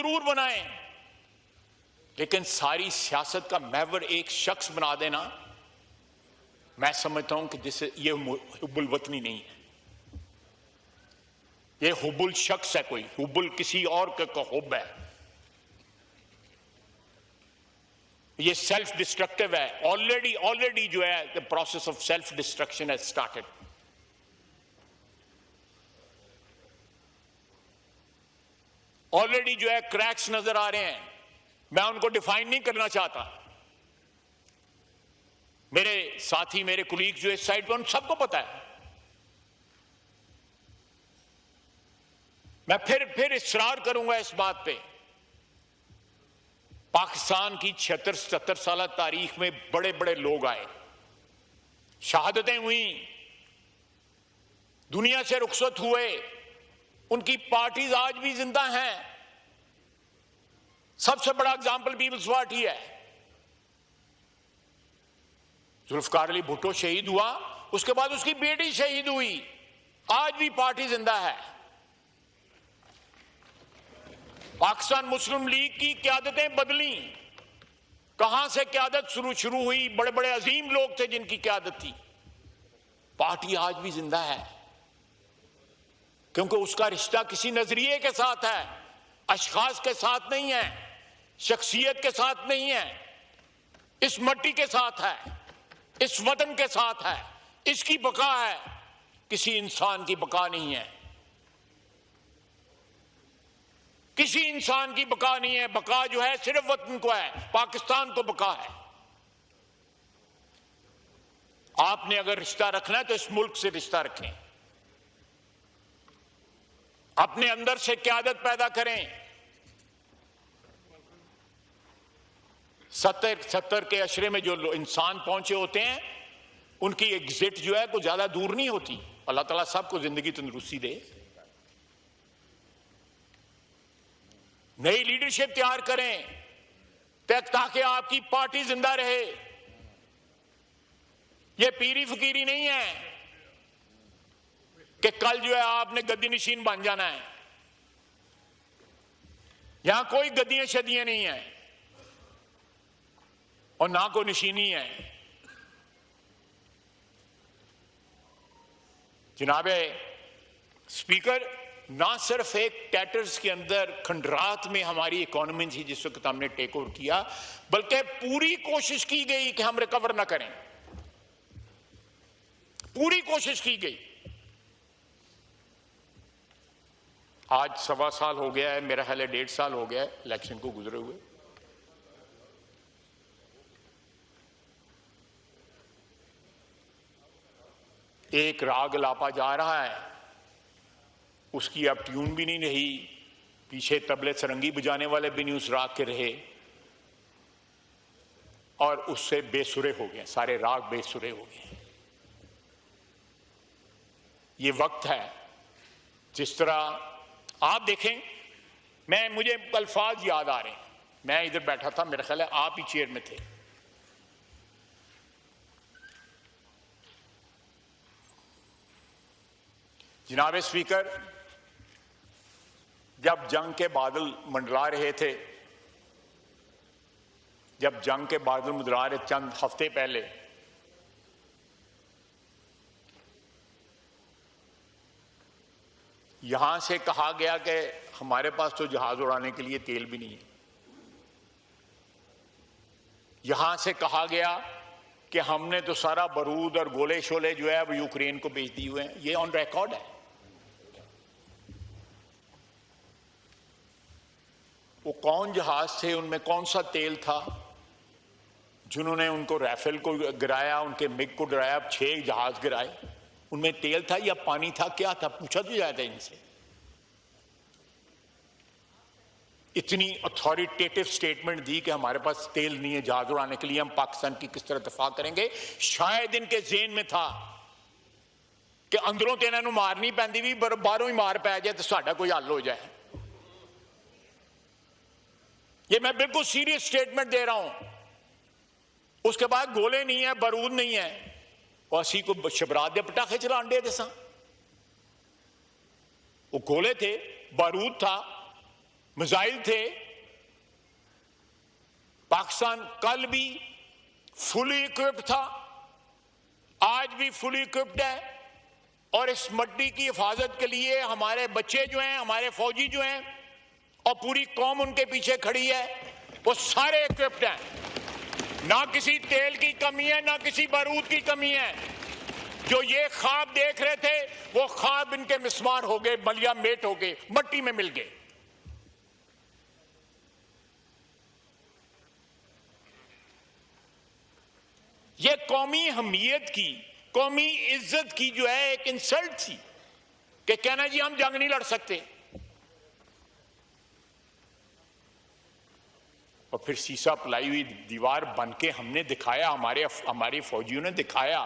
जरूर बनाएं, लेकिन सारी सियासत का महवर एक शख्स बना देना, मैं समझता हूं कि जिससे ये हुब्बुल वतनी नहीं है, ये हुब्बुल शख्स है, कोई हुब्बुल किसी और का हुब्ब है, ये सेल्फ डिस्ट्रक्टिव है। ऑलरेडी जो है the process of self destruction has started. Already जो है क्रैक्स नजर आ रहे हैं, मैं उनको डिफाइन नहीं करना चाहता। मेरे साथी, मेरे कुलीग जो इस साइड पर, उन सबको पता है। मैं फिर इसरार करूंगा इस बात पे, पाकिस्तान की 76-77 साल तारीख में बड़े बड़े लोग आए, शहादतें हुई, दुनिया से रुखसत हुए, उनकी पार्टीज आज भी जिंदा हैं। सबसे बड़ा एग्जाम्पल पीपल्स पार्टी है। जुल्फकार अली भुट्टो शहीद हुआ, उसके बाद उसकी बेटी शहीद हुई, आज भी पार्टी जिंदा है। पाकिस्तान मुस्लिम लीग की क्यादतें बदली, कहां से क्यादत शुरू हुई, बड़े बड़े अजीम लोग थे जिनकी क्यादत थी, पार्टी आज भी जिंदा है, क्योंकि उसका रिश्ता किसी नजरिए के साथ है, अशखास के साथ नहीं है, शख्सियत के साथ नहीं है, इस मट्टी के साथ है, इस वतन के साथ है, इसकी बका है, किसी इंसान की बका नहीं है, किसी इंसान की बका नहीं है। बका जो है सिर्फ वतन को है, पाकिस्तान को बका है। आपने अगर रिश्ता रखना है तो इस मुल्क से रिश्ता रखें, अपने अंदर से क्यादत पैदा करें। 70 के अशरे में जो इंसान पहुंचे होते हैं, उनकी एग्जिट जो है कोई ज्यादा दूर नहीं होती। अल्लाह ताला सबको जिंदगी तंदुरुस्ती दे। नई लीडरशिप तैयार करें ताकि आपकी पार्टी जिंदा रहे। यह पीरी फकीरी नहीं है कि कल जो है आपने गद्दी नशीन बन जाना है। यहां कोई गद्दियां शदियां नहीं है और ना कोई नशीनी है। जनाबे स्पीकर, ना सिर्फ एक टैटर्स के अंदर खंडरात में हमारी इकोनॉमी थी जिस वक्त हमने टेक ओवर किया, बल्कि पूरी कोशिश की गई कि हम रिकवर ना करें, पूरी कोशिश की गई। आज 1.25 साल हो गया है, मेरा ख्याल है 1.5 साल हो गया है इलेक्शन को गुजरे हुए। एक राग लापा जा रहा है, उसकी अब ट्यून भी नहीं रही, पीछे तबले सरंगी बजाने वाले भी नहीं उस राग के रहे, और उससे बेसुरे हो गए, सारे राग बेसुरे हो गए। ये वक्त है, जिस तरह आप देखें, मुझे अल्फाज याद आ रहे हैं, मैं इधर बैठा था, मेरा ख्याल है आप ही चेयर में थे। जनाब स्पीकर, जब जंग के बादल मंडरा रहे थे, जब जंग के बादल मंडरा रहे चंद हफ्ते पहले, यहां से कहा गया कि हमारे पास तो जहाज उड़ाने के लिए तेल भी नहीं है। यहां से कहा गया कि हमने तो सारा बारूद और गोले शोले जो है वो यूक्रेन को बेच दिए हुए हैं। ये ऑन रिकॉर्ड है। वो कौन जहाज थे, उनमें कौन सा तेल था जिन्होंने उनको राफेल को गिराया, उनके मिग को गिराया, 6 जहाज गिराए? उनमें तेल था या पानी था, क्या था? पूछा तो जाता है इनसे। इतनी अथॉरिटेटिव स्टेटमेंट दी कि हमारे पास तेल नहीं है जहाज उड़ाने के लिए, हम पाकिस्तान की किस तरह दफा करेंगे। शायद इनके ज़हन में था कि अंदरों तो इन्होंने मार नहीं पैंदी भी, बाहरों ही मार पै जाए तो साडा कोई हल हो जाए। ये मैं बिल्कुल सीरियस स्टेटमेंट दे रहा हूं। उसके बाद गोले नहीं है, बारूद नहीं है, और असी को शबरात दे पटाखे चलान दे दसा। वो गोले थे, बारूद था, मिसाइल थे। पाकिस्तान कल भी फुली इक्विप्ड था, आज भी फुली इक्विप्ड है, और इस मट्टी की हिफाजत के लिए हमारे बच्चे जो हैं, हमारे फौजी जो हैं, और पूरी कौम उनके पीछे खड़ी है, वो सारे इक्विप्ड हैं। ना किसी तेल की कमी है, ना किसी बारूद की कमी है। जो ये ख्वाब देख रहे थे वो ख्वाब इनके मिसमार हो गए, मलिया मेट हो गए, मट्टी में मिल गए। ये कौमी हमीयत की, कौमी इज्जत की जो है एक इंसल्ट थी कि कहना जी हम जंग नहीं लड़ सकते। और फिर शीशा पलाई हुई दीवार बन के हमने दिखाया, हमारे फौजियों ने दिखाया,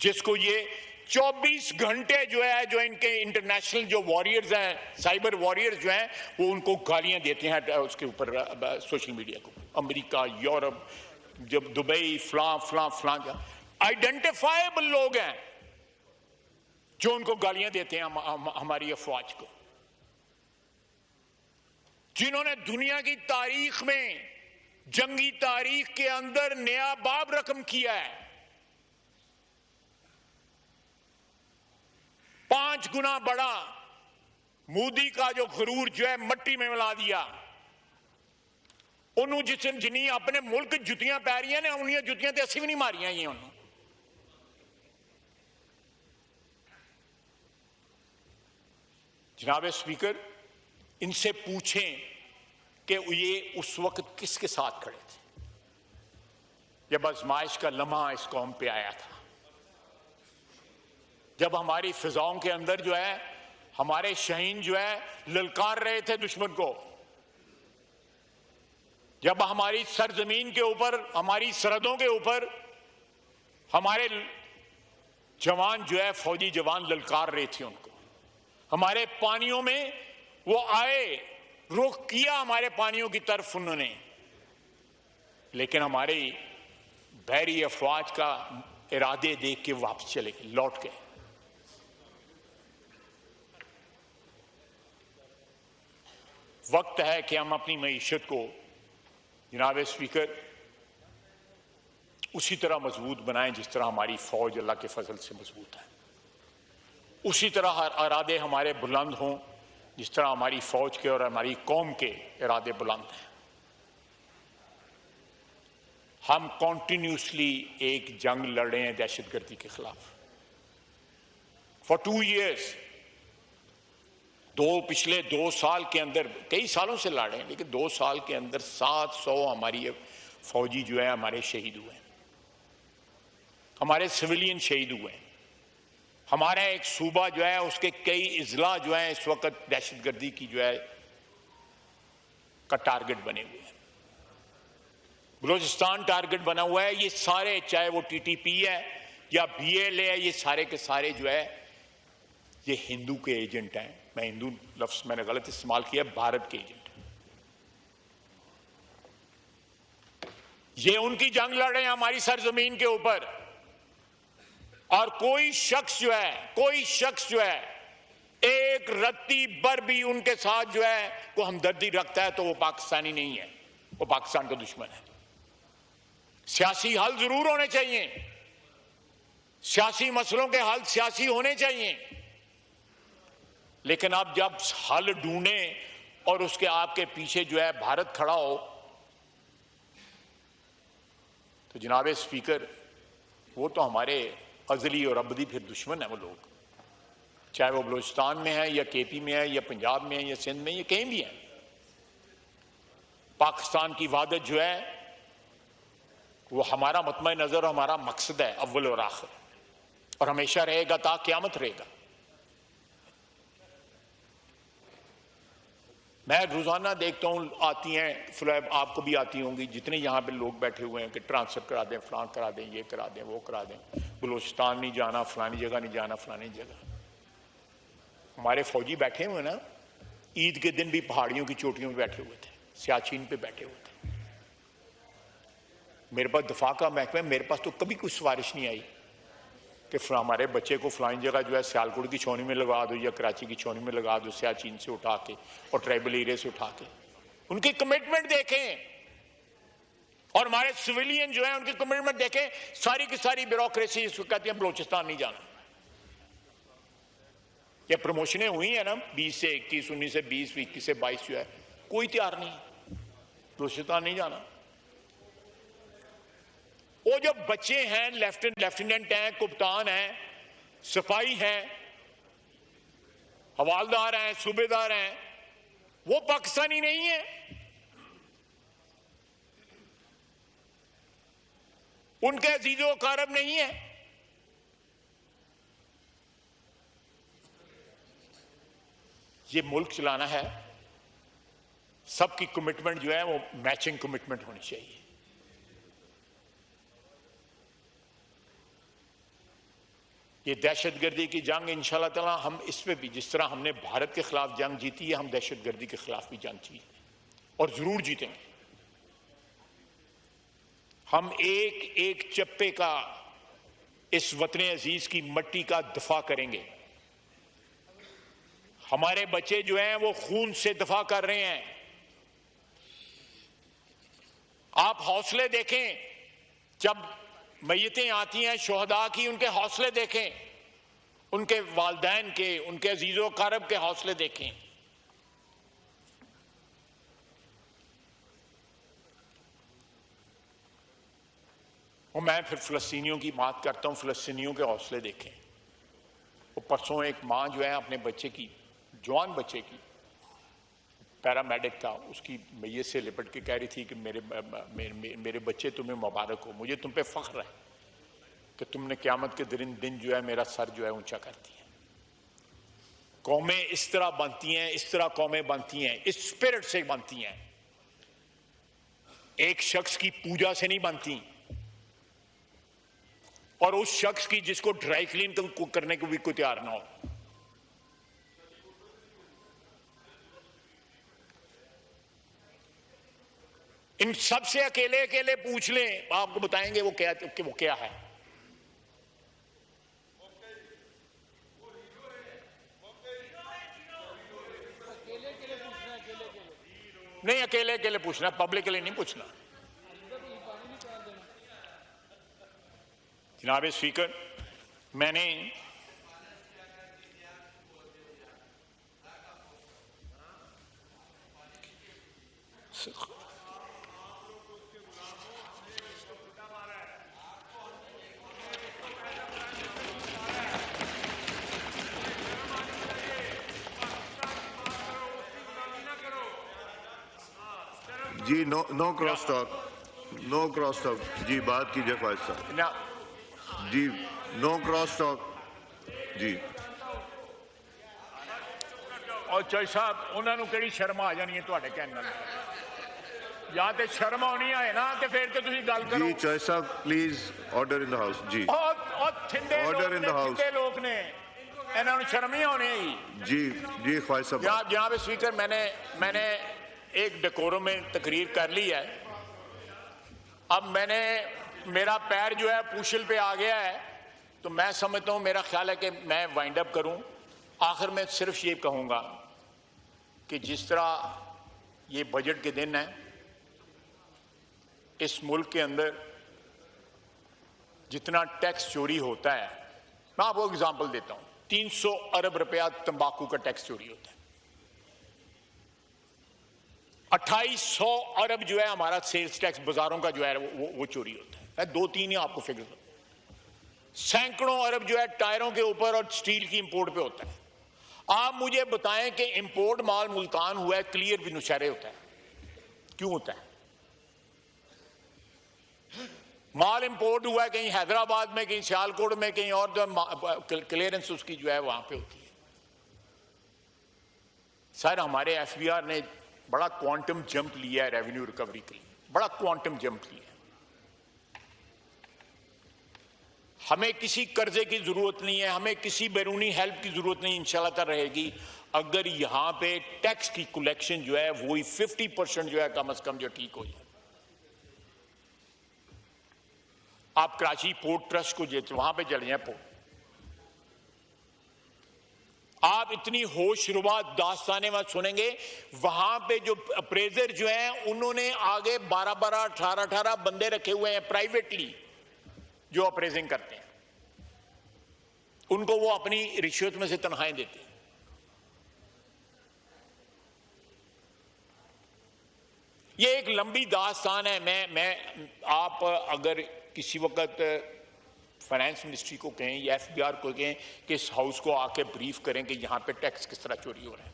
जिसको ये 24 घंटे जो है, जो इनके इंटरनेशनल जो वॉरियर्स हैं, साइबर वॉरियर्स जो हैं, वो उनको गालियां देते हैं उसके ऊपर, सोशल मीडिया को। अमेरिका, यूरोप, जब दुबई, फलां आइडेंटिफाइबल लोग हैं जो उनको गालियां देते हैं हमारी अफवाज को, जिन्होंने दुनिया की तारीख में, जंगी तारीख के अंदर नया बाब रकम किया है। 5 गुना बड़ा मोदी का जो गुरूर जो है मट्टी में मिला दिया। उन्होंने जिन्हें अपने मुल्क जुतियां पै रही ने, उन्हें जुतियां तो असं भी नहीं मारियां ही। उन्होंने जनाब स्पीकर, इनसे पूछें कि ये उस वक्त किसके साथ खड़े थे जब आजमाइश का लम्हा इस कौम पे आया था, जब हमारी फिजाओं के अंदर जो है हमारे शहीन जो है ललकार रहे थे दुश्मन को, जब हमारी सरजमीन के ऊपर, हमारी सरहदों के ऊपर हमारे जवान जो है, फौजी जवान ललकार रहे थे उनको। हमारे पानियों में वो आए, रुख किया हमारे पानियों की तरफ उन्होंने, लेकिन हमारी बहरी अफवाज का इरादे देख के वापस चले गए, लौट गए। वक्त है कि हम अपनी मईशत को जनाब स्पीकर उसी तरह मजबूत बनाएं जिस तरह हमारी फौज अल्लाह के फजल से मजबूत है। उसी तरह इरादे हमारे बुलंद हों जिस तरह हमारी फौज के और हमारी कौम के इरादे बुलंद हैं। हम कॉन्टिन्यूसली एक जंग लड़ रहे हैं दहशतगर्दी के खिलाफ फॉर 2 years। पिछले 2 साल के अंदर, कई सालों से लड़ रहे हैं, लेकिन 2 साल के अंदर 700 हमारी फौजी जो है हमारे शहीद हुए हैं, हमारे सिविलियन शहीद हुए हैं। हमारा एक सूबा जो है उसके कई इजला जो है इस वक्त दहशतगर्दी की जो है का टारगेट बने हुए हैं। बलूचिस्तान टारगेट बना हुआ है। ये सारे, चाहे वो टीटीपी है या बीएलए है, ये सारे के सारे जो है ये हिंदू के एजेंट हैं। मैं हिंदू लफ्ज मैंने गलत इस्तेमाल किया, भारत के एजेंट। ये उनकी जंग लड़ रहे हैं हमारी सरजमीन के ऊपर, और कोई शख्स जो है एक रत्ती भर भी उनके साथ जो है को हमदर्दी रखता है तो वो पाकिस्तानी नहीं है, वो पाकिस्तान का दुश्मन है। सियासी हल जरूर होने चाहिए, सियासी मसलों के हल सियासी होने चाहिए, लेकिन आप जब हल ढूंढे और उसके आपके पीछे जो है भारत खड़ा हो, तो जनाब स्पीकर वो तो हमारे अजली और अबदी फिर दुश्मन है वो लोग, चाहे वो बलूचिस्तान में है या केपी में है या पंजाब में है या सिंध में, ये कहीं भी है। पाकिस्तान की वहादत जो है वो हमारा मतमय नजर, हमारा मकसद है अव्वल और आखिर, और हमेशा रहेगा ता क़यामत रहेगा। मैं रोजाना देखता हूं, आती हैं फ्लैब, आपको भी आती होंगी, जितने यहाँ पे लोग बैठे हुए हैं कि ट्रांसफर करा दें, फलां करा दें, ये करा दें, वो करा दें, बलूचिस्तान नहीं जाना, फलानी जगह नहीं जाना, फलानी जगह। हमारे फौजी बैठे हुए ना, ईद के दिन भी पहाड़ियों की चोटियों पे बैठे हुए थे, सियाचिन पे बैठे हुए थे। मेरे पास दफा का महकमा, मेरे पास तो कभी कोई सिफारिश नहीं आई कि हमारे बच्चे को फलानी जगह जो है सियालकोट की छावनी में लगा दो या कराची की छावनी में लगा दो, सियाचिन से उठा के और ट्राइबल एरिया से उठा के। उनकी कमिटमेंट देखें और हमारे सिविलियन जो है उनकी कमिटमेंट देखें। सारी की सारी ब्यूरोक्रेसी इसको कहती है बलोचिस्तान नहीं जाना। ये प्रमोशनें हुई है ना 20 से 21, 19 से 20, 21 से 22 जो है, कोई तैयार नहीं, बलोचिस्तान नहीं जाना। वो जो बच्चे हैं लेफ्टिनेंट हैं, कप्तान हैं, सिपाही हैं, हवालदार हैं, सूबेदार हैं, वो पाकिस्तानी नहीं है। उनके अजीजो कारब नहीं है। ये मुल्क चलाना है, सबकी कमिटमेंट जो है वो मैचिंग कमिटमेंट होनी चाहिए। ये दहशतगर्दी की जंग इंशाअल्लाह ताला हम इस पे भी, जिस तरह हमने भारत के खिलाफ जंग जीती है, हम दहशतगर्दी के खिलाफ भी जंग जीतेंगे और जरूर जीतेंगे। हम एक एक चप्पे का इस वतन अजीज की मट्टी का दफा करेंगे। हमारे बच्चे जो हैं वो खून से दफा कर रहे हैं। आप हौसले देखें, जब मैयतें आती हैं शोहदा की, उनके हौसले देखें, उनके वालदैन के, उनके अजीजो कारब के हौसले देखें। और मैं फिर फिलिस्तीनियों की बात करता हूं, फिलिस्तीनियों के हौसले देखें। वो परसों एक मां जो है अपने बच्चे की, जवान बच्चे की, पैरामेडिक था, उसकी मैयत से लिपट के कह रही थी कि मेरे बच्चे तुम्हें मुबारक हो, मुझे तुम पे फख्र है कि तुमने क़यामत के दिन जो है मेरा सर जो है ऊंचा कर दिया। कौमें इस तरह बनती हैं, इस तरह कौमें बनती हैं, इस स्पिरिट से बनती हैं, एक शख्स की पूजा से नहीं बनती। और उस शख्स की जिसको ड्राई क्लीन करने को भी कोई तैयार ना हो। इन सबसे अकेले अकेले पूछ लें, आपको बताएंगे वो क्या है। नहीं, अकेले अकेले पूछना, पब्लिकली नहीं पूछना। जनाब स्पीकर, मैंने जी नो क्रॉस टॉक जी, बात कीजिए ख्वाहिश साहब जी, नो क्रॉस टॉक जी। और चौधरी साहब उन्होंने किहड़ी शर्म आ जानी है तुहाडे कहण नाल, या ते शर्म आनी है ना ते फिर ते तुसीं गल करो जी। चौधरी साहब please, order in the house जी, ऑर्डर इन द हाउस। लोग ने इन्होंने शर्म ही आनी जी जी ख्वाहिश साहब। जनाब स्पीकर, मैंने एक डेकोरम में तकरीर कर ली है। अब मेरा पैर जो है पूशल पे आ गया है, तो मैं समझता हूं, मेरा ख्याल है कि मैं वाइंड अप करूं। आखिर में सिर्फ ये कहूंगा कि जिस तरह ये बजट के दिन है, इस मुल्क के अंदर जितना टैक्स चोरी होता है, मैं आपको एग्जांपल देता हूं, 300 अरब रुपया तंबाकू का टैक्स चोरी होता है, 2800 अरब जो है हमारा सेल्स टैक्स बाजारों का जो है वो चोरी होता है। 2-3 ही आपको फिगर, सैकड़ों अरब जो है टायरों के ऊपर और स्टील की इंपोर्ट पे होता है। आप मुझे बताएं कि इंपोर्ट माल मुल्तान हुआ है, क्लियर भी नौशहरे होता है, क्यों होता है? माल इंपोर्ट हुआ है कहीं हैदराबाद में, कहीं सियालकोट में, कहीं और, जो क्लियरेंस उसकी जो है वहां पे होती है। सर, हमारे एफबीआर ने बड़ा क्वांटम जंप लिया है रेवेन्यू रिकवरी के लिए, बड़ा क्वांटम जंप लिया। हमें किसी कर्जे की जरूरत नहीं है, हमें किसी बैरूनी हेल्प की जरूरत नहीं, इंशाल्लाह ताला रहेगी, अगर यहां पे टैक्स की कलेक्शन जो है वही 50% जो है कम से कम जो ठीक हो जाए। आप कराची पोर्ट ट्रस्ट को वहां पे चले जाए, आप इतनी होशरुबा दास्तानें मत सुनेंगे। वहां पे जो अप्रेजर जो हैं उन्होंने आगे 12-12, 18-18 बंदे रखे हुए हैं प्राइवेटली जो अप्रेजिंग करते हैं, उनको वो अपनी रिश्वत में से तनख्वाहें देते हैं। ये एक लंबी दास्तान है। मैं आप अगर किसी वक्त फाइनेंस मिनिस्ट्री को कहें या एफबीआर को कहें कि इस हाउस को आके ब्रीफ करें कि यहां पे टैक्स किस तरह चोरी हो रहा है।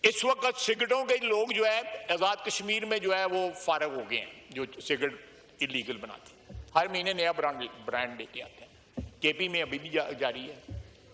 इस वक्त सिगरेटों के लोग जो है आजाद कश्मीर में जो है वो फारग हो गए हैं, जो सिगरेट इलीगल बनाते हैं। हर महीने नया ब्रांड लेके आते हैं। केपी में अभी भी जारी है।